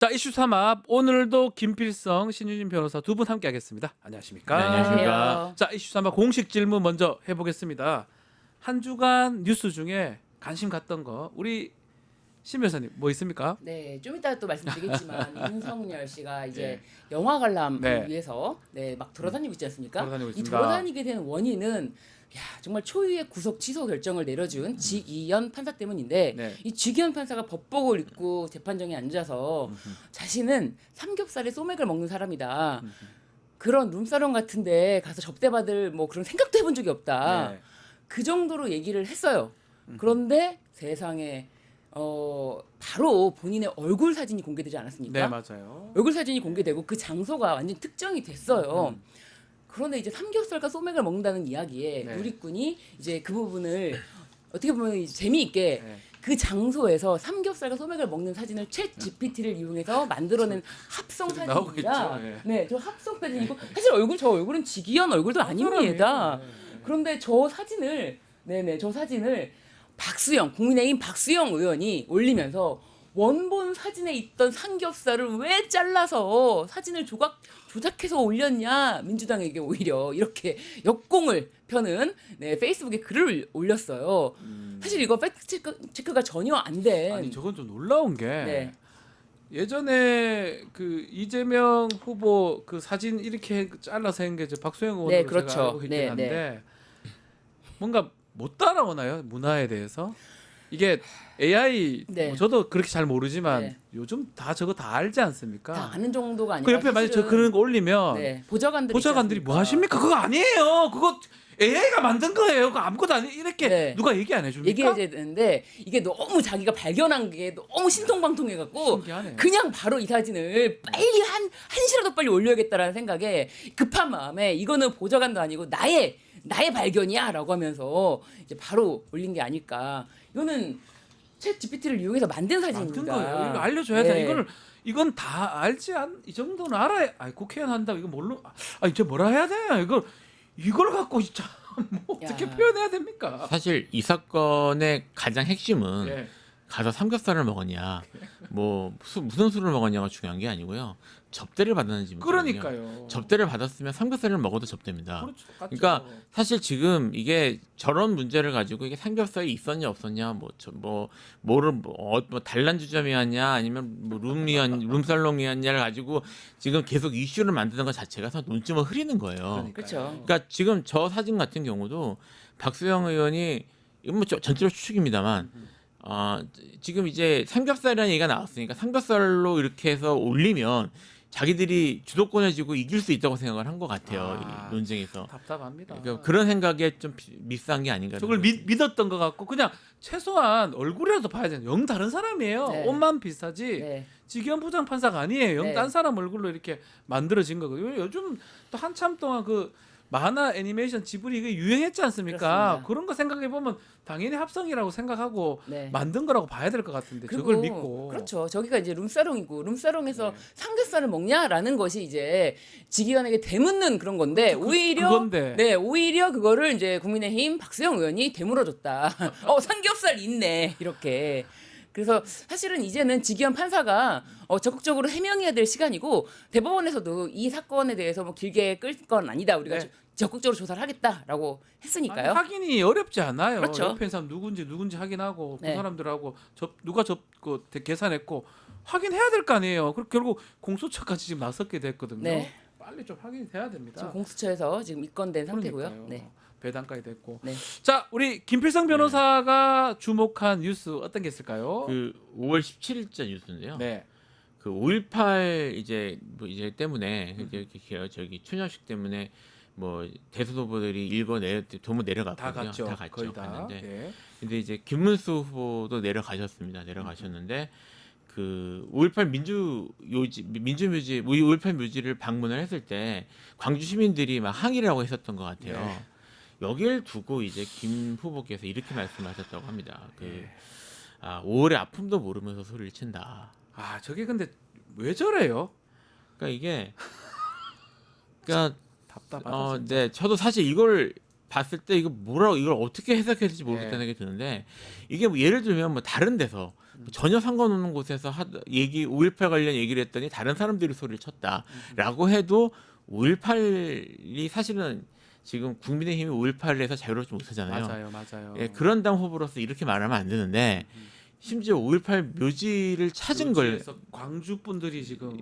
자, 이슈 삼합 오늘도 김필성, 신유진 변호사 두 분 함께하겠습니다. 안녕하십니까? 네, 안녕하십니까. 안녕하세요. 자, 이슈 삼합 공식 질문 먼저 해보겠습니다. 한 주간 뉴스 중에 관심 갔던 거 우리 신 변호사님 뭐 있습니까? 네, 좀 이따 또 말씀드리겠지만 윤석열 씨가 이제 네. 영화 관람을 네. 위해서 막 돌아다니고 있지 않습니까? 돌아다니고 이 있습니다. 돌아다니게 된 원인은 정말 초유의 구속 취소 결정을 내려준 지기현 판사 때문인데 네. 이 지기현 판사가 법복을 입고 재판정에 앉아서 자신은 삼겹살에 소맥을 먹는 사람이다. 그런 룸사롱 같은데 가서 접대받을 뭐 그런 생각도 해본 적이 없다. 네. 그 정도로 얘기를 했어요. 그런데 세상에 바로 본인의 얼굴 사진이 공개되지 않았습니까? 네, 맞아요. 얼굴 사진이 공개되고 그 장소가 완전 특정이 됐어요. 그런데 이제 삼겹살과 소맥을 먹는다는 이야기에 네. 누리꾼이 이제 그 부분을 어떻게 보면 이제 재미있게 네. 그 장소에서 삼겹살과 소맥을 먹는 사진을 챗 GPT를 이용해서 만들어낸 합성 나오고 사진입니다. 있죠. 네. 네, 저 합성 사진이고 사실 저 얼굴은 지기현 얼굴도 아닙니다. 네. 그런데 저 사진을 박수영 국민의힘 박수영 의원이 올리면서 원본 사진에 있던 삼겹살을 왜 잘라서 사진을 조작해서 올렸냐, 민주당에게 오히려 이렇게 역공을 펴는 페이스북에 글을 올렸어요. 사실 이거 팩트 체크가 전혀 안 된. 아니 저건 좀 놀라운 게 네. 예전에 그 이재명 후보 그 사진 이렇게 잘라서 한 게 박수영 의원으로 네, 그렇죠. 제가 알고 있긴 네, 한데 뭔가 못 따라오나요? 문화에 대해서? 이게 AI 네. 뭐 저도 그렇게 잘 모르지만 네. 요즘 다 저거 다 알지 않습니까? 다 아는 정도가 아니라 그 옆에 만약 저 그런 거 올리면 보좌관들이 뭐 하십니까? 그거 아니에요. 그거 AI가 만든 거예요. 그거 아무것도 아니 이렇게 네. 누가 얘기 안 해줍니까? 얘기해야 되는데 이게 너무 자기가 발견한 게 너무 신통방통해갖고 신기하네요. 그냥 바로 이 사진을 빨리 한시라도 빨리 올려야겠다라는 생각에 급한 마음에 이거는 보좌관도 아니고 나의 발견이야라고 하면서 이제 바로 올린 게 아닐까. 이거는 챗 GPT를 이용해서 만든 사진입니다. 만든 거예요. 이거 알려줘야 네. 돼. 이건 다 알지 이 정도는 알아야. 국회의원 한다고 이거 뭘로? 이제 뭐라 해야 돼? 이걸 갖고 진짜 뭐 어떻게 야. 표현해야 됩니까? 사실 이 사건의 가장 핵심은 예. 가서 삼겹살을 먹었냐, 뭐 무슨 술을 먹었냐가 중요한 게 아니고요. 접대를 받았는지. 그러니까요. 접대를 받았으면 삼겹살을 먹어도 접대입니다. 그렇죠. 똑같죠. 그러니까 사실 지금 이게 저런 문제를 가지고 이게 삼겹살이 있었냐 없었냐, 뭐를 단란주점이었냐 아니면 뭐 룸살롱이었냐를 가지고 지금 계속 이슈를 만드는 것 자체가 논점을 흐리는 거예요. 그렇죠. 그러니까 지금 저 사진 같은 경우도 박수영 의원이 이건 뭐 전체로 추측입니다만 지금 이제 삼겹살이라는 얘기가 나왔으니까 삼겹살로 이렇게 해서 올리면 자기들이 주도권을 쥐고 이길 수 있다고 생각을 한 것 같아요. 이 논쟁에서. 답답합니다. 그러니까 그런 생각에 좀 미스한 게 아닌가. 저걸 믿었던 것 같고 그냥 최소한 얼굴이라도 봐야 되는 영 다른 사람이에요. 네. 옷만 비슷하지. 네. 지기현 부장판사가 아니에요. 영 네. 딴 사람 얼굴로 이렇게 만들어진 거고요. 요즘 또 한참 동안 그 만화 애니메이션 지브리 이게 유행했지 않습니까? 그렇습니다. 그런 거 생각해 보면 당연히 합성이라고 생각하고 네. 만든 거라고 봐야 될 것 같은데 그리고 저걸 믿고 그렇죠. 저기가 이제 룸사롱이고 룸사롱에서 네. 삼겹살을 먹냐라는 것이 이제 지기현에게 되묻는 그런 건데 그건데. 오히려 그거를 이제 국민의힘 박수영 의원이 되물어줬다. 삼겹살 있네 이렇게. 그래서 사실은 이제는 지기현 판사가 적극적으로 해명해야 될 시간이고 대법원에서도 이 사건에 대해서 뭐 길게 끌 건 아니다. 우리가 네. 적극적으로 조사를 하겠다라고 했으니까요. 확인이 어렵지 않아요. 그렇죠. 옆에 있는 사람 누군지 확인하고 네. 그 사람들하고 누가 계산했고 확인해야 될 거 아니에요. 그리고 결국 공소처까지 지금 나섰게 됐거든요. 네. 빨리 좀 확인이 돼야 됩니다. 지금 공수처에서 지금 입건된 상태고요. 그러니까요. 네. 배당까지 됐고. 네. 자, 우리 김필성 변호사가 주목한 뉴스 어떤 게 있을까요? 그 5월 17일자 뉴스인데요. 네. 그 5.18 이제 때문에 저기 추념식 때문에 뭐 대선 후보들이 전부 내려갔거든요. 다 갔죠. 거의 다. 갔는데 네. 근데 이제 김문수 후보도 내려가셨는데 그 5.18 민주묘지 5.18 묘지를 방문을 했을 때 광주 시민들이 막 항의를 하고 있었던 것 같아요. 네. 여기를 두고 이제 김 후보께서 이렇게 말씀하셨다고 합니다. 네. 5월의 아픔도 모르면서 소리를 친다. 저게 근데 왜 저래요? 그러니까 이게 그러니까 답답하다. 진짜. 네, 저도 사실 이걸 봤을 때 이거 뭐라고 이걸 어떻게 해석해야 될지 모르겠다는 생각이 드는데 이게 뭐 예를 들면 뭐 다른 데서 전혀 상관없는 곳에서 5.18 관련 얘기를 했더니 다른 사람들이 소리를 쳤다라고 해도 5.18이 사실은 지금 국민의힘이 5.18에서 자유롭지 못하잖아요. 맞아요. 예, 그런 당 후보로서 이렇게 말하면 안 되는데 심지어 5.18 묘지를 찾은 걸 그래서 광주 분들이 지금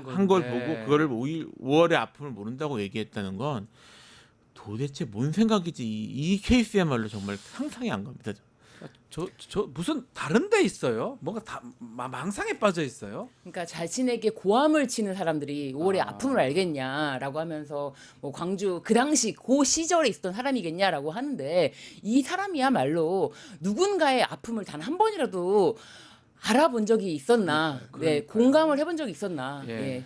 한 걸 보고 그거를 5월의 아픔을 모른다고 얘기했다는 건 도대체 뭔 생각이지 이 케이스야말로 정말 상상이 안 갑니다. 저 무슨 다른 데 있어요? 뭔가 다 망상에 빠져 있어요. 그러니까 자신에게 고함을 치는 사람들이 5월의 아픔을 알겠냐라고 하면서 뭐 광주 그 당시 그 시절에 있었던 사람이겠냐라고 하는데 이 사람이야말로 누군가의 아픔을 단 한 번이라도 알아본 적이 있었나, 네, 공감을 해본 적이 있었나. 예. 예.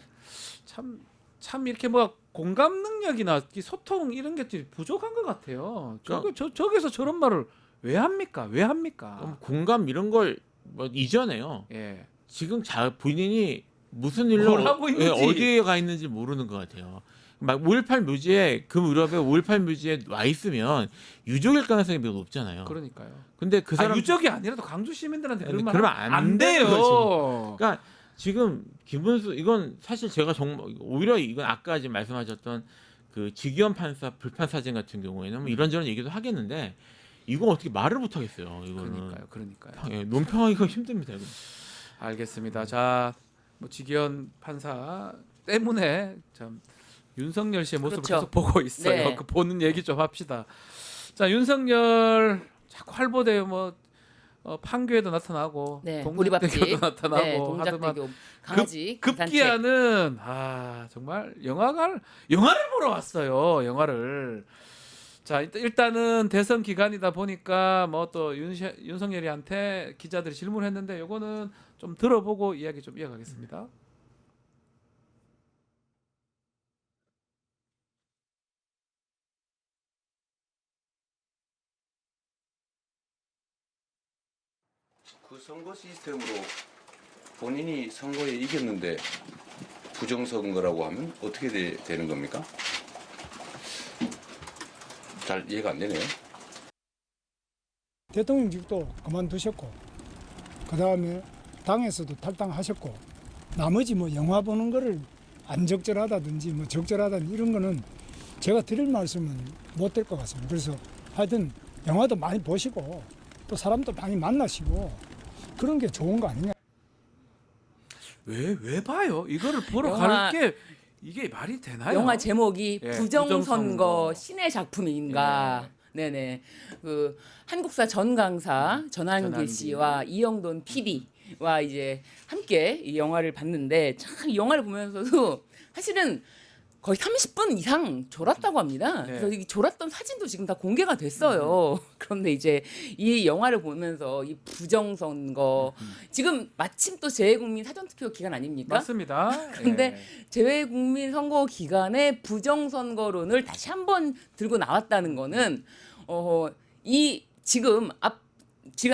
참 이렇게 뭐 공감 능력이나 이 소통 이런 것들이 부족한 것 같아요. 저기서 저런 말을 왜 합니까? 왜 합니까? 공감 이런 걸 뭐 이전에요. 예. 지금 본인이 무슨 일로 뭘 하고 있는지. 어디에 가 있는지 모르는 것 같아요. 막 5.18 묘지에 그 무렵에 5.18 묘지에 와 있으면 유족일 가능성이 매우 높잖아요. 그러니까요. 근데 그 사람 유적이 아니라도 광주 시민들한테 그런 말 그러면 하면 안 돼요. 돼요. 그러니까 지금 김문수 이건 사실 제가 정말 오히려 이건 아까 지금 말씀하셨던 그 지기현 판사 불판 사진 같은 경우에는 뭐 이런저런 얘기도 하겠는데 이건 어떻게 말을 못 하겠어요. 이거는 그러니까요. 예, 논평하기가 힘듭니다. 이거. 알겠습니다. 자, 뭐 지기현 판사 때문에 참 윤석열 씨의 모습을 그렇죠. 계속 보고 있어요. 네. 그 보는 얘기 좀 합시다. 자, 윤석열 자꾸 활보대 뭐 판교에도 나타나고 네, 동작대교도 보리밥집, 나타나고 네, 하더만 동작대교 강아지 산책. 급기야는 정말 영화를 보러 왔어요. 영화를. 자, 일단은 대선 기간이다 보니까 뭐 또 윤석열이한테 기자들이 질문했는데 요거는 좀 들어보고 이야기 좀 이어가겠습니다. 그 선거 시스템으로 본인이 선거에 이겼는데 부정선거라고 하면 어떻게 되는 겁니까? 잘 이해가 안 되네요. 대통령직도 그만두셨고 그 다음에 당에서도 탈당하셨고 나머지 뭐 영화 보는 거를 안 적절하다든지 뭐 적절하다든지 이런 거는 제가 드릴 말씀은 못 될 것 같습니다. 그래서 하여튼 영화도 많이 보시고 또 사람도 많이 만나시고 그런 게 좋은 거 아니냐. 왜 봐요? 이거를 보러 영화- 갈 게 이게 말이 되나요? 영화 제목이 예, 부정선거 부정선거. 신의 작품인가. 네네. 그 한국사 전강사 전한길 전한길. 씨와 이영돈 PD와 이제 함께 이 영화를 봤는데 참 이 영화를 보면서도 사실은 거의 30분 이상 졸았다고 합니다. 네. 그래서 이 졸았던 사진도 지금 다 공개가 됐어요. 그런데 이제 이 영화를 보면서 이 부정선거 지금 마침 또 재외국민 사전투표 기간 아닙니까? 맞습니다. 근데 재외국민 선거 기간에 부정선거론을 다시 한번 들고 나왔다는 거는 이 지금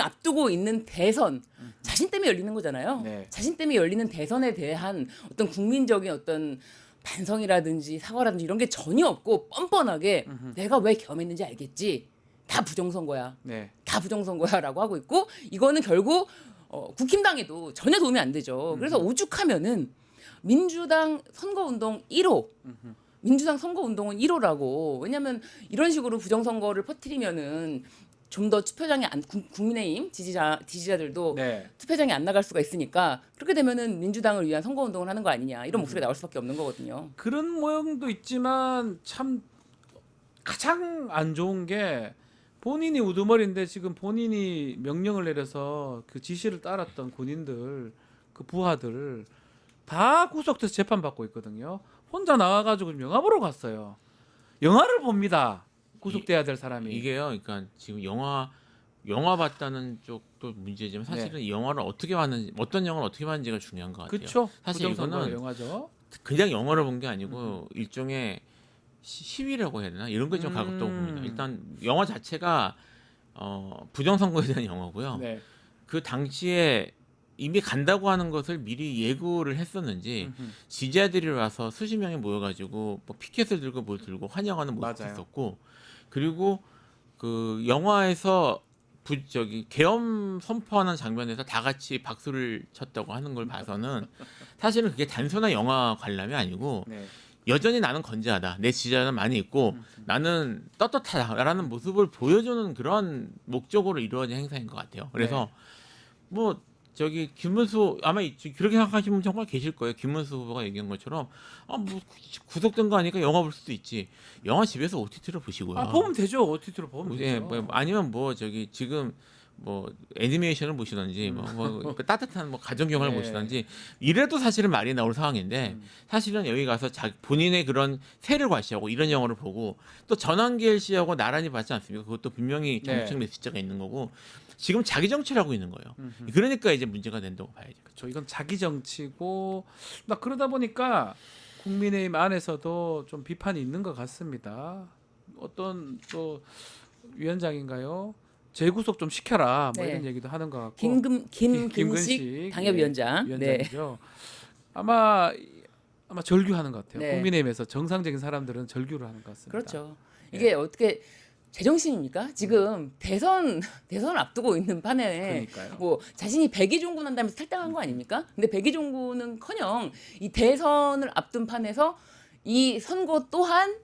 앞두고 있는 대선 자신 때문에 열리는 거잖아요. 네. 자신 때문에 열리는 대선에 대한 어떤 국민적인 어떤 반성이라든지 사과라든지 이런 게 전혀 없고 뻔뻔하게 내가 왜 겸했는지 알겠지. 다 부정선거야. 네. 다 부정선거야라고 하고 있고 이거는 결국 국힘당에도 전혀 도움이 안 되죠. 그래서 오죽하면은 민주당 선거운동 1호 민주당 선거운동은 1호라고. 왜냐하면 이런 식으로 부정선거를 퍼뜨리면은 좀 더 투표장에 국민의힘 지지자들도 네. 투표장에 안 나갈 수가 있으니까 그렇게 되면은 민주당을 위한 선거운동을 하는 거 아니냐 이런 목소리가 나올 수밖에 없는 거거든요. 그런 모형도 있지만 참 가장 안 좋은 게 본인이 우두머리인데 지금 본인이 명령을 내려서 그 지시를 따랐던 군인들 그 부하들 다 구속돼서 재판받고 있거든요. 혼자 나와가지고 영화 보러 갔어요. 영화를 봅니다. 구속돼야 될 사람이. 이게요. 그러니까 지금 영화 봤다는 쪽도 문제지만 사실은 이 영화를 어떻게 봤는지 어떤 영화를 어떻게 봤는지가 중요한 것 같아요. 그렇죠. 사실 이거는 영화죠. 그냥 영화를 본 게 아니고 일종의 시위라고 해야 되나 이런 게 좀 가깝다고 봅니다. 일단 영화 자체가 부정선거에 대한 영화고요. 네. 그 당시에 이미 간다고 하는 것을 미리 예고를 했었는지 지지자들이 와서 수십 명이 모여가지고 뭐 피켓을 들고 뭘 들고 환영하는 모습도 맞아요. 있었고 그리고 그 영화에서 계엄 선포하는 장면에서 다 같이 박수를 쳤다고 하는 걸 봐서는 사실은 그게 단순한 영화 관람이 아니고 네. 여전히 나는 건재하다. 내 지지자는 많이 있고 나는 떳떳하다라는 모습을 보여주는 그런 목적으로 이루어진 행사인 것 같아요. 그래서 뭐 김문수 아마 그렇게 생각하시는 분 정말 계실 거예요. 김문수 후보가 얘기한 것처럼 뭐 구속된 거 아니까 영화 볼 수도 있지. 영화 집에서 OTT로 보시고요. 보면 되죠. OTT로 보면 예, 되죠. 뭐 아니면 지금 뭐 애니메이션을 보시든지 뭐 따뜻한 뭐 가정 영화를 네. 보시든지 이래도 사실은 말이 나올 상황인데 사실은 여기 가서 본인의 그런 세를 과시하고 이런 영화를 보고 또 전환길 씨하고 나란히 받지 않습니까? 그것도 분명히 정치적 메시지가 있는 거고 지금 자기 정치를 하고 있는 거예요. 그러니까 이제 문제가 된다고 봐야죠. 그렇죠. 이건 자기 정치고 막 그러다 보니까 국민의힘 안에서도 좀 비판이 있는 것 같습니다. 어떤 또 위원장인가요? 재구속 좀 시켜라 뭐 네. 이런 얘기도 하는 것 같고 김근식 김근식 당협위원장. 네. 위원장이죠. 아마 절규하는 것 같아요. 네. 국민의힘에서 정상적인 사람들은 절규를 하는 것 같습니다. 그렇죠. 이게 어떻게 제정신입니까? 지금 대선을 앞두고 있는 판에 그러니까요. 뭐 자신이 백의종군 한다면서 탈당한 거 아닙니까? 근데 백의종군은커녕 이 대선을 앞둔 판에서 이 선거 또한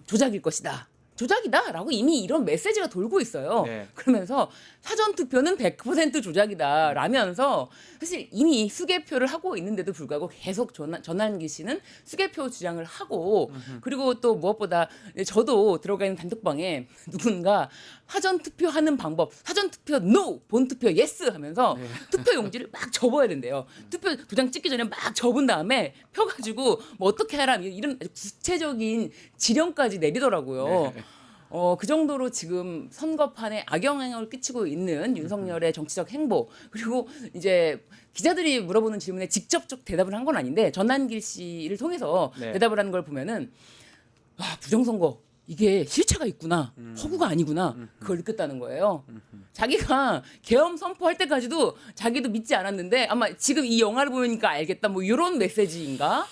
조작일 것이다. 조작이다라고 이미 이런 메시지가 돌고 있어요. 네. 그러면서 사전투표는 100% 조작이다라면서 사실 이미 수개표를 하고 있는데도 불구하고 계속 전환기 씨는 수개표 주장을 하고 그리고 또 무엇보다 저도 들어가 있는 단톡방에 누군가 사전투표하는 방법 사전투표 NO 본투표 YES 하면서 투표 용지를 막 접어야 된대요. 투표 도장 찍기 전에 막 접은 다음에 펴가지고 뭐 어떻게 하라 이런 아주 구체적인 지령까지 내리더라고요. 네. 그 정도로 지금 선거판에 악영향을 끼치고 있는 윤석열의 정치적 행보 그리고 이제 기자들이 물어보는 질문에 직접적 대답을 한 건 아닌데 전환길 씨를 통해서 네. 대답을 하는 걸 보면은 부정선거 이게 실체가 있구나 허구가 아니구나 그걸 느꼈다는 거예요. 자기가 계엄 선포할 때까지도 자기도 믿지 않았는데 아마 지금 이 영화를 보니까 알겠다 뭐 이런 메시지인가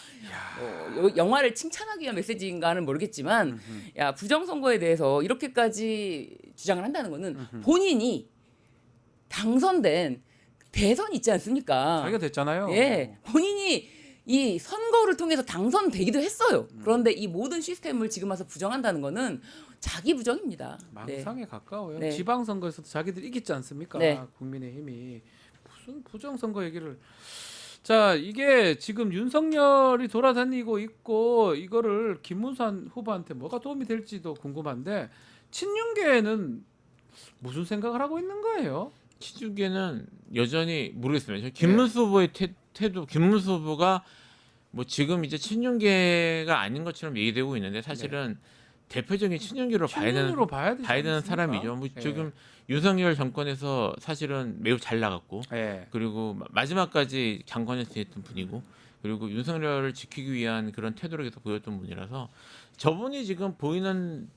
영화를 칭찬하기 위한 메시지인가는 모르겠지만 야 부정선거에 대해서 이렇게까지 주장을 한다는 거는 본인이 당선된 대선 있지 않습니까? 자기가 됐잖아요. 예, 본인이 이 선거를 통해서 당선되기도 했어요. 그런데 이 모든 시스템을 지금 와서 부정한다는 거는 자기 부정입니다. 망상에 가까워요. 네. 지방선거에서도 자기들 이겼지 않습니까? 네. 국민의힘이 무슨 부정선거 얘기를. 자, 이게 지금 윤석열이 돌아다니고 있고 이거를 김문수 후보한테 뭐가 도움이 될지도 궁금한데 친윤계는 무슨 생각을 하고 있는 거예요? 친윤계는 여전히 모르겠습니다. 김문수 후보의 태도, 김문수 후보가 뭐 지금 이제 친윤계가 아닌 것처럼 얘기되고 있는데 사실은 대표적인 친윤계로 봐야 되지 되는 않습니까? 사람이죠. 뭐 예. 지금 윤석열 정권에서 사실은 매우 잘 나갔고 예. 그리고 마지막까지 장관에서 했던 분이고 그리고 윤석열을 지키기 위한 그런 태도를 계속 보였던 분이라서 저분이 지금 보이는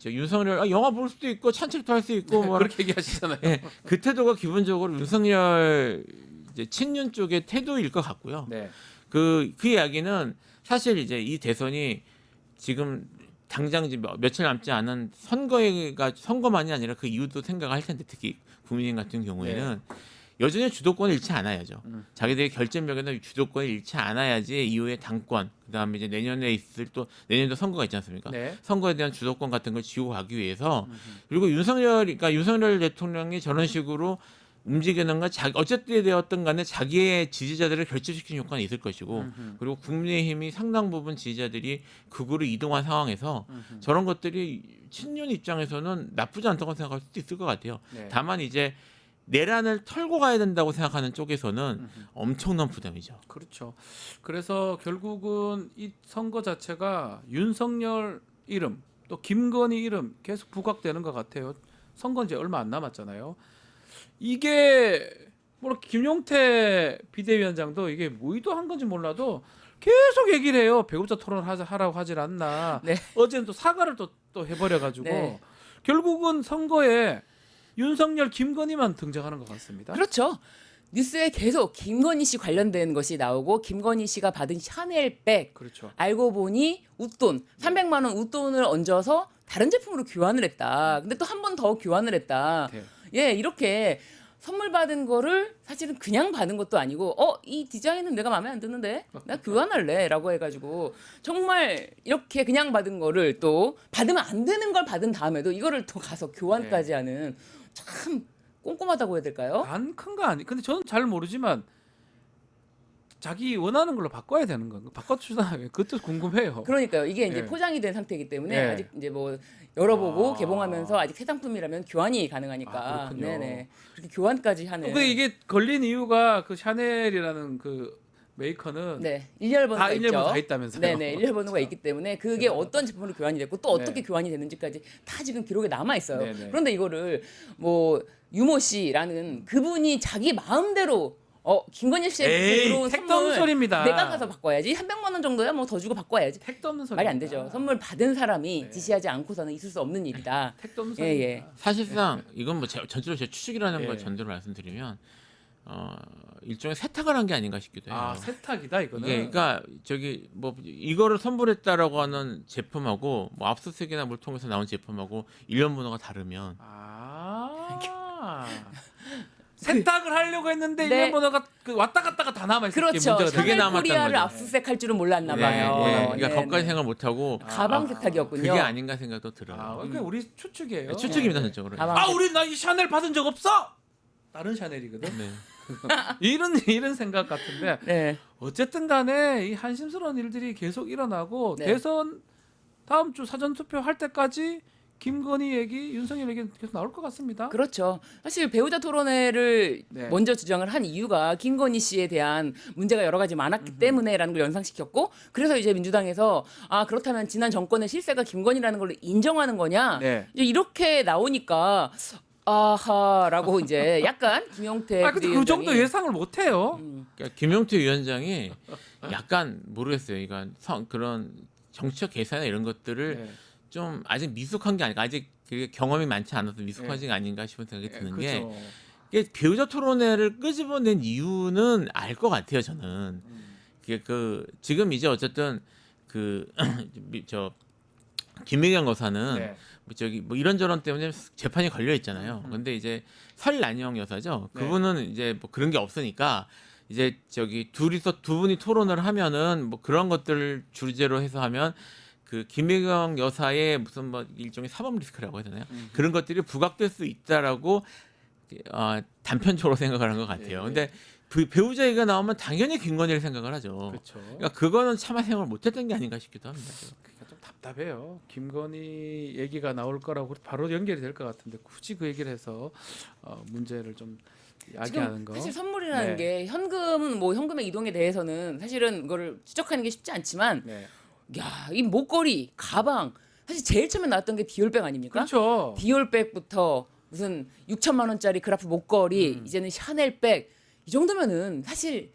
윤석열 영화 볼 수도 있고 산책도 할 수 있고 뭐 그렇게 얘기하시잖아요. 예, 그 태도가 기본적으로 윤석열 이제 친윤 쪽의 태도일 것 같고요. 네. 그 이야기는 사실 이제 이 대선이 지금 당장 이제 며칠 남지 않은 선거만이 아니라 그 이유도 생각할 텐데 특히 국민의힘 같은 경우에는 여전히 주도권을 잃지 않아야죠. 자기들의 결정력에는 주도권을 잃지 않아야지 이후에 당권, 그다음에 이제 내년에도 선거가 있지 않습니까? 네. 선거에 대한 주도권 같은 걸 쥐고 가기 위해서 그리고 윤석열 대통령이 저런 식으로 움직이는 건 어쨌든 되었든 간에 자기의 지지자들을 결집시키는 효과는 있을 것이고 그리고 국민의힘이 상당 부분 지지자들이 극으로 이동한 상황에서 저런 것들이 친윤 입장에서는 나쁘지 않다고 생각할 수도 있을 것 같아요. 네. 다만 이제 내란을 털고 가야 된다고 생각하는 쪽에서는 엄청난 부담이죠. 그렇죠. 그래서 결국은 이 선거 자체가 윤석열 이름 또 김건희 이름 계속 부각되는 것 같아요. 선거 이제 얼마 안 남았잖아요. 이게 뭐 김용태 비대위원장도 이게 뭐 의도한 건지 몰라도 계속 얘기를 해요. 배우자 토론 하라고 하질 않나. 네. 어제는 또 사과를 또 해버려가지고 네. 결국은 선거에 윤석열 김건희만 등장하는 것 같습니다. 그렇죠. 뉴스에 계속 김건희 씨 관련된 것이 나오고 김건희 씨가 받은 샤넬백 그렇죠. 알고 보니 웃돈 300만 원 웃돈을 얹어서 다른 제품으로 교환을 했다. 근데 또 한 번 더 교환을 했다. 네. 예, 이렇게 선물 받은 거를 사실은 그냥 받은 것도 아니고 이 디자인은 내가 마음에 안 드는데 나 교환할래라고 해가지고 정말 이렇게 그냥 받은 거를 또 받으면 안 되는 걸 받은 다음에도 이거를 또 가서 교환까지 하는 참 꼼꼼하다고 해야 될까요? 안 큰 거 아니. 근데 저는 잘 모르지만 자기 원하는 걸로 바꿔야 되는 건가? 바꿔주나? 그것도 궁금해요. 그러니까요. 이게 이제 예. 포장이 된 상태이기 때문에 예. 아직 이제 뭐 열어보고 아. 개봉하면서 아직 새 상품이라면 교환이 가능하니까. 아, 그렇군요. 네네. 그렇게 교환까지 하는. 근데 이게 걸린 이유가 그 샤넬이라는 그 메이커는 네, 일렬 번호가 다 있죠. 일렬 번호 다 있다면서요? 네네, 일렬 번호가 있기 때문에 그게 어떤 제품으로 교환이 됐고 또 어떻게 네. 교환이 됐는지까지 다 지금 기록에 남아 있어요. 네네. 그런데 이거를 뭐 유모 씨라는 그분이 자기 마음대로 김건희 씨의 에이, 들어온 택도 선물 없는 소리입니다. 내가 가서 바꿔야지 300만 원 정도야 뭐 더 주고 바꿔야지. 택도 없는 소리. 말이 안 되죠. 선물 받은 사람이 네. 지시하지 않고서는 있을 수 없는 일이다. 택도 없는 예, 소리. 예. 사실상 이건 뭐 전체로 제 추측이라는 예. 걸 전제로 말씀드리면 일종의 세탁을 한 게 아닌가 싶기도 해요. 아 세탁이다 이거는. 이게 그러니까 저기 뭐 이거를 선물했다라고 하는 제품하고 뭐 압수수색이나 뭘 통해서 나온 제품하고 일련 번호가 다르면 아. 세탁을 하려고 했는데 네. 일련 번호가 그 왔다 갔다가 다 남아 있었기 그렇죠. 문제가 그게 샤넬 남았던 코리아를 거죠. 압수수색할 줄은 몰랐나 네, 봐요. 예, 그러니까 네, 거기까지 네. 생각을 못 하고 가방 세탁이었군요. 그게 아닌가 생각도 들어요. 아, 그게 우리 추측이에요. 추측입니다, 전적으로. 가방- 아, 우리 나 이 샤넬 받은 적 없어. 다른 샤넬이거든. 네. 이런 생각 같은데 네. 어쨌든 간에 이 한심스러운 일들이 계속 일어나고 네. 대선 다음 주 사전 투표 할 때까지 김건희 얘기, 윤석열 얘기 계속 나올 것 같습니다. 그렇죠. 사실 배우자 토론회를 네. 먼저 주장을 한 이유가 김건희 씨에 대한 문제가 여러 가지 많았기 때문에라는 걸 연상시켰고, 그래서 이제 민주당에서 그렇다면 지난 정권의 실세가 김건희라는 걸 인정하는 거냐, 네. 이제 이렇게 나오니까 아하라고 이제 약간 김용태 근데 그 정도 비대위원장이 예상을 못 해요. 그러니까 김용태 위원장이 약간 모르겠어요. 이건 그런 정치적 계산이나 이런 것들을 네. 좀 아직 미숙한 게 아닐까. 아직 그게 경험이 많지 않아서 미숙하지 가 아닌가 싶은 생각이 드는 게 그렇죠. 이게 배우자 토론회를 끄집어낸 이유는 알 것 같아요. 저는 그게 지금 이제 어쨌든 저 김혜경 여사는 네. 뭐 이런저런 때문에 재판이 걸려 있잖아요. 근데 이제 설난영 여사죠. 네. 그분은 이제 뭐 그런 게 없으니까 이제 두 분이 토론을 하면은 뭐 그런 것들을 주제로 해서 하면 그 김혜경 여사의 무슨 뭐 일종의 사법 리스크라고 해야 되나요? 그런 것들이 부각될 수 있다라고 단편적으로 생각을 한 것 같아요. 예. 근데 배우자 얘기가 나오면 당연히 김건희를 생각을 하죠. 그렇죠. 그러니까 그거는 차마 생각을 못했던 게 아닌가 싶기도 합니다. 그러니까 좀 답답해요. 김건희 얘기가 나올 거라고 바로 연결이 될 것 같은데 굳이 그 얘기를 해서 문제를 좀 야기하는 지금 거. 사실 선물이라는 네. 게 현금의 이동에 대해서는 사실은 이거를 추적하는 게 쉽지 않지만 네. 야, 이 목걸이, 가방 사실 제일 처음에 나왔던 게 디올백 아닙니까? 그렇죠. 디올백부터 무슨 6천만 원짜리 그라프 목걸이, 이제는 샤넬백 이 정도면은 사실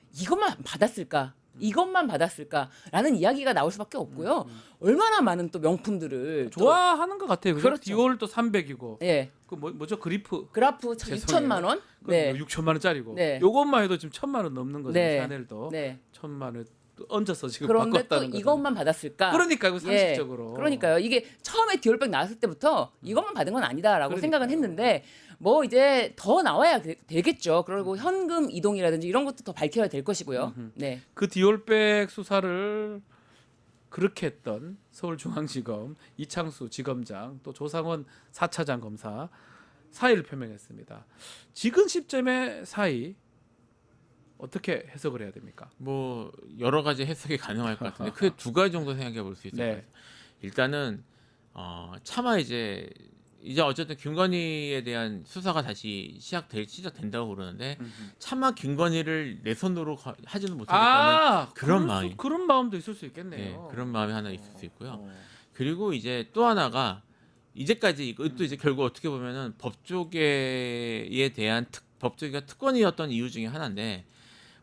이것만 받았을까라는 이야기가 나올 수밖에 없고요. 얼마나 많은 또 명품들을 좋아하는 것 같아요. 그죠? 그렇죠. 디올도 300이고 예, 그 뭐죠 그리프 그라프 죄송해요. 6천만 원. 그 네, 6천만 원짜리고 네. 요것만 해도 지금 1,000만 원 넘는 거죠. 네. 샤넬도 네. 1,000만 원 얹어서 지금 그런데 또 바꿨다는 거죠. 이것만 받았을까? 그러니까 이거 예, 상식적으로. 그러니까요. 이게 처음에 디올백 나왔을 때부터 이것만 받은 건 아니다라고 그러니까요. 생각은 했는데 뭐 이제 더 나와야 되겠죠. 그리고 현금 이동이라든지 이런 것도 더 밝혀야 될 것이고요. 네. 그 디올백 수사를 그렇게 했던 서울중앙지검 이창수 지검장 또 조상원 4차장 검사 사의를 표명했습니다. 지금 시점의 사의 어떻게 해석을 해야 됩니까? 뭐 여러 가지 해석이 가능할 것 같은데 크게 두 가지 정도 생각해 볼 수 있을 네. 것 같아요. 일단은 차마 이제 어쨌든 김건희에 대한 수사가 다시 시작된다고 그러는데 차마 김건희를 내 손으로 하지는 못하겠다는 그런 마음이. 그런 마음도 있을 수 있겠네요. 예, 그런 마음이 하나 있을 수 있고요. 어. 그리고 이제 또 하나가 이제까지 이것도 이제 결국 어떻게 보면은 법조계에 대한 법조계가 특권이었던 이유 중에 하나인데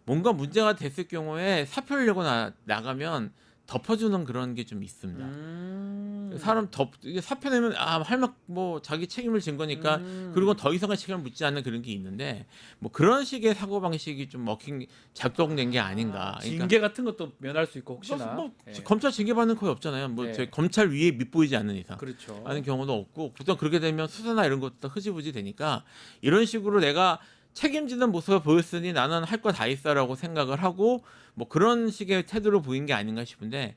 뭔가 문제가 됐을 경우에 사표를 내고 나가면 덮어주는 그런 게 좀 있습니다. 사람 이게 사표 내면 할막 뭐 자기 책임을 진 거니까 그리고 더 이상의 책임을 묻지 않는 그런 게 있는데 뭐 그런 식의 사고 방식이 좀 작동된 게 아닌가. 그러니까 징계 같은 것도 면할 수 있고 혹시나 뭐 예. 검찰 징계 받는 거의 없잖아요. 뭐 네. 저희 검찰 위에 밑보이지 않는 이상. 그렇죠. 하는 경우도 없고 보통 그렇게 되면 수사나 이런 것도 흐지부지 되니까 이런 식으로 내가 책임지는 모습을 보였으니 나는 할 거 다 있어라고 생각을 하고 뭐 그런 식의 태도를 보인 게 아닌가 싶은데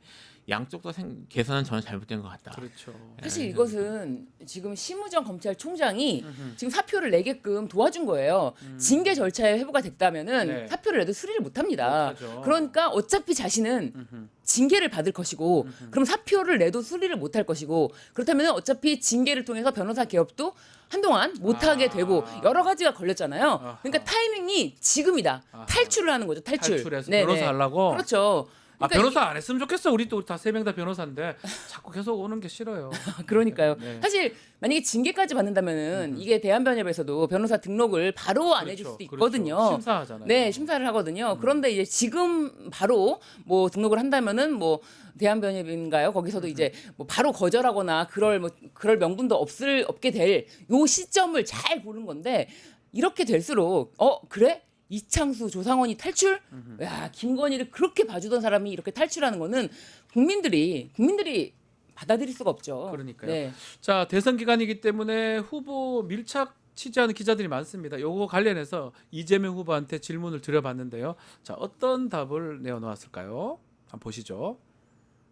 양쪽 다 계산은 저는 잘못된 것 같다. 그렇죠. 사실 이것은 지금 심우정 검찰총장이 지금 사표를 내게끔 도와준 거예요. 징계 절차에 회부가 됐다면은 네. 사표를 내도 수리를 못합니다. 못하죠. 그러니까 어차피 자신은 징계를 받을 것이고, 그럼 사표를 내도 수리를 못할 것이고, 그렇다면 어차피 징계를 통해서 변호사 개업도 한동안 못하게 되고 여러 가지가 걸렸잖아요. 아하. 그러니까 타이밍이 지금이다. 아하. 탈출을 하는 거죠. 탈출. 탈출해서 네네. 변호사 하려고. 그렇죠. 그러니까 변호사 안 했으면 좋겠어. 우리 또 다 세 명 다 변호사인데 자꾸 계속 오는 게 싫어요. 그러니까요. 네. 사실 만약에 징계까지 받는다면은 이게 대한변협에서도 변호사 등록을 바로 안 해줄 수도 있거든요. 그렇죠. 심사하잖아요. 네, 심사를 하거든요. 그런데 이제 지금 바로 뭐 등록을 한다면은 뭐 대한변협인가요? 거기서도 이제 뭐 바로 거절하거나 그럴 명분도 없게 될 요 시점을 잘 고른 건데 이렇게 될수록 그래? 이창수, 조상원이 탈출? 야, 김건희를 그렇게 봐주던 사람이 이렇게 탈출하는 거는 국민들이 받아들일 수가 없죠. 그러니까요. 네. 자, 대선 기간이기 때문에 후보 밀착 취재하는 기자들이 많습니다. 요거 관련해서 이재명 후보한테 질문을 드려봤는데요. 자, 어떤 답을 내어놓았을까요? 한번 보시죠.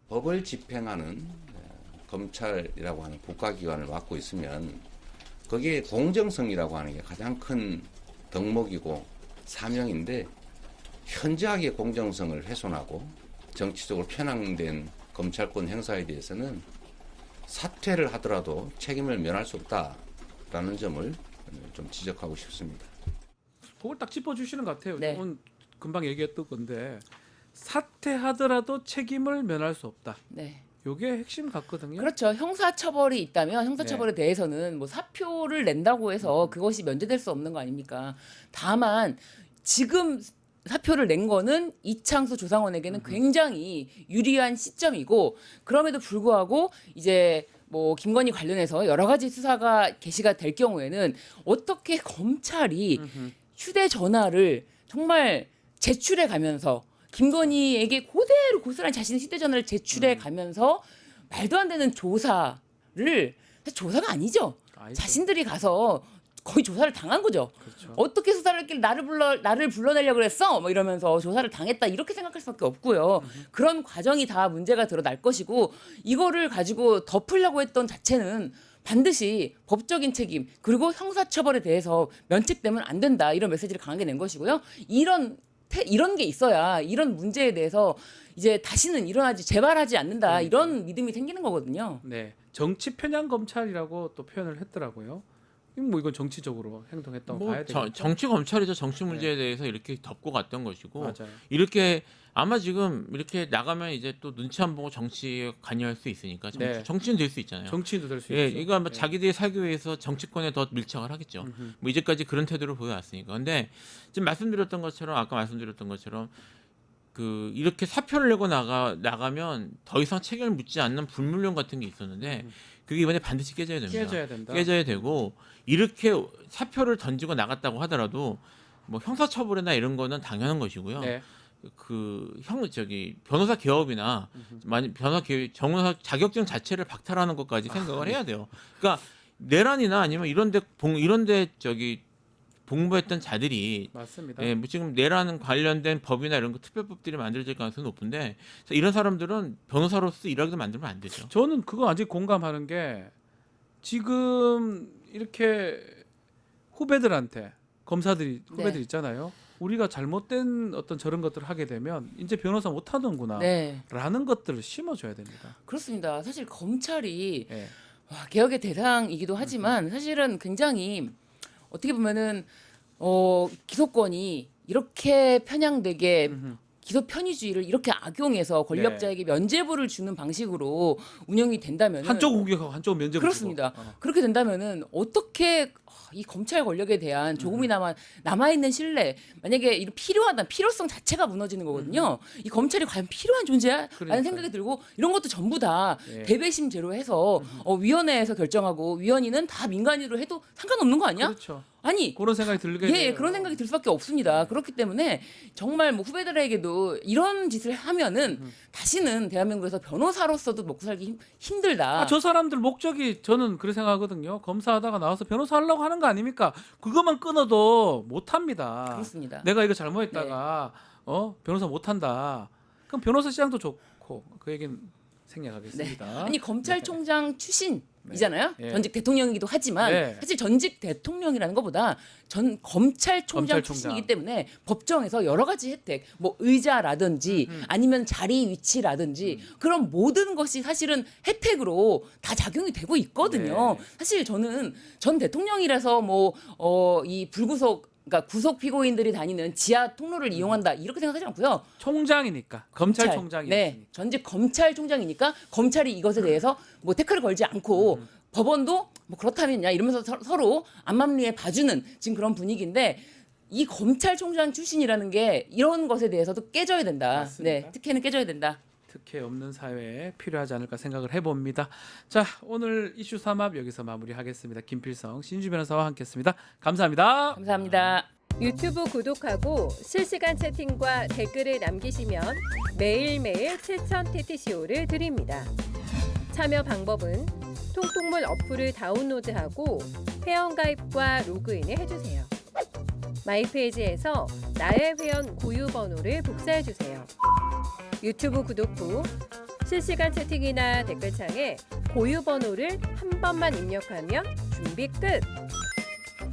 법을 집행하는 검찰이라고 하는 국가기관을 맡고 있으면 거기에 공정성이라고 하는 게 가장 큰 덕목이고 사명인데 현저하게 공정성을 훼손하고 정치적으로 편향된 검찰권 행사에 대해서는 사퇴를 하더라도 책임을 면할 수 없다라는 점을 좀 지적하고 싶습니다. 그걸 딱 짚어주시는 것 같아요. 네. 오늘 금방 얘기했던 건데 사퇴하더라도 책임을 면할 수 없다. 네. 요게 핵심 같거든요. 그렇죠. 형사처벌이 있다면 형사처벌에 대해서는 뭐 사표를 낸다고 해서 그것이 면제될 수 없는 거 아닙니까? 다만 지금 사표를 낸 거는 이창수 조상원에게는 굉장히 유리한 시점이고 그럼에도 불구하고 이제 뭐 김건희 관련해서 여러 가지 수사가 개시가 될 경우에는 어떻게 검찰이 휴대전화를 정말 제출해 가면서 김건희에게 그대로 고스란히 자신의 휴대전화를 제출해 가면서 말도 안 되는 조사를 사실 조사가 아니죠. 아니죠. 자신들이 가서 거의 조사를 당한 거죠. 그렇죠. 어떻게 수사를 했길래 나를 불러내려고 그랬어? 뭐 이러면서 조사를 당했다 이렇게 생각할 수밖에 없고요. 그런 과정이 다 문제가 드러날 것이고 이거를 가지고 덮으려고 했던 자체는 반드시 법적인 책임 그리고 형사처벌에 대해서 면책되면 안 된다 이런 메시지를 강하게 낸 것이고요. 이런 게 있어야 이런 문제에 대해서 이제 다시는 재발하지 않는다 이런 믿음이 생기는 거거든요. 네, 정치 편향 검찰이라고 또 표현을 했더라고요. 이건 정치적으로 행동했다고 봐야 되죠. 정치 검찰이죠. 정치 문제에 대해서 이렇게 덮고 갔던 것이고 맞아요. 이렇게 아마 지금 이렇게 나가면 이제 또 눈치 안 보고 정치에 관여할 수 있으니까 네. 정치인 될 수 있잖아요. 정치인도 될 수 예, 있죠. 이거 아마 네. 자기들이 살기 위해서 정치권에 더 밀착을 하겠죠. 뭐 이제까지 그런 태도를 보여왔으니까. 근데 지금 아까 말씀드렸던 것처럼 이렇게 사표를 내고 나가면 더 이상 책임을 묻지 않는 불문령 같은 게 있었는데 그게 이번에 반드시 깨져야 됩니다. 깨져야 된다. 깨져야 되고 이렇게 사표를 던지고 나갔다고 하더라도 뭐 형사처벌이나 이런 거는 당연한 것이고요. 네. 변호사 개업이나 변호사 자격증 자체를 박탈하는 것까지 생각을 해야 돼요. 그러니까 내란이나 아니면 이런데 복무했던 자들이 맞습니다. 뭐 지금 내란 관련된 법이나 이런 거 특별법들이 만들어질 가능성이 높은데 이런 사람들은 변호사로서 일하기도 만들면 안 되죠. 저는 그거 아직 공감하는 게 지금 이렇게 후배들한테 후배들 있잖아요. 우리가 잘못된 어떤 저런 것들을 하게 되면 이제 변호사 못 하는구나 네, 라는 것들을 심어줘야 됩니다. 그렇습니다. 사실 검찰이 예. 개혁의 대상이기도 하지만 사실은 굉장히 어떻게 보면은 기소권이 이렇게 편향되게 기소 편의주의를 이렇게 악용해서 권력자에게 면죄부를 주는 방식으로 운영이 된다면 한쪽 공격하고 한쪽 면제부 그렇습니다. 주고. 그렇게 된다면은 어떻게 이 검찰 권력에 대한 조금이나마 남아있는 신뢰, 만약에 이런 필요성 자체가 무너지는 거거든요. 이 검찰이 과연 필요한 존재야? 라는 그러니까요. 생각이 들고 이런 것도 전부 다 예. 대배심 제로해서 위원회에서 결정하고 위원위는 다 민간인으로 해도 상관없는 거 아니야? 그렇죠. 아니 그런 생각이 들게 예, 돼요. 그런 생각이 들 수밖에 없습니다. 그렇기 때문에 정말 뭐 후배들에게도 이런 짓을 하면은 다시는 대한민국에서 변호사로서도 먹고 살기 힘들다. 저 사람들 목적이 저는 그렇게 생각하거든요. 검사하다가 나와서 변호사 하려고 하는 거 아닙니까? 그것만 끊어도 못 합니다. 그렇습니다. 내가 이거 잘못했다가 변호사 못 한다. 그럼 변호사 시장도 좋고 그 얘기는 생략하겠습니다. 아니 검찰총장 출신이잖아요. 네. 전직 대통령이기도 하지만 네. 사실 전직 대통령이라는 것보다 전 검찰총장 검찰총장. 출신이기 때문에 법정에서 여러 가지 혜택, 뭐 의자라든지 아니면 자리 위치라든지 그런 모든 것이 사실은 혜택으로 다 작용이 되고 있거든요. 네. 사실 저는 전 대통령이라서 뭐 이 불구속 그러니까 구속 피고인들이 다니는 지하 통로를 이용한다 이렇게 생각하지 않고요. 총장이니까 검찰총장이니까. 네, 전직 검찰총장이니까 검찰이 이것에 대해서 뭐 태클을 걸지 않고 법원도 뭐 그렇다면야 이러면서 서로 안맘리에 봐주는 지금 그런 분위기인데 이 검찰총장 출신이라는 게 이런 것에 대해서도 깨져야 된다. 맞습니다. 네, 특혜는 깨져야 된다. 특혜 없는 사회에 필요하지 않을까 생각을 해봅니다. 자, 오늘 이슈 3합 여기서 마무리하겠습니다. 김필성 신주 변호사와 함께했습니다. 감사합니다. 감사합니다. 유튜브 구독하고 실시간 채팅과 댓글을 남기시면 매일매일 7,000TTCO를 드립니다. 참여 방법은 통통물 어플을 다운로드하고 회원가입과 로그인을 해주세요. 마이페이지에서 나의 회원 고유 번호를 복사해주세요. 유튜브 구독 후 실시간 채팅이나 댓글창에 고유 번호를 한 번만 입력하면 준비 끝!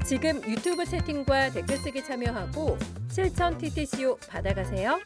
지금 유튜브 채팅과 댓글 쓰기 참여하고 7,000TTCO 받아가세요.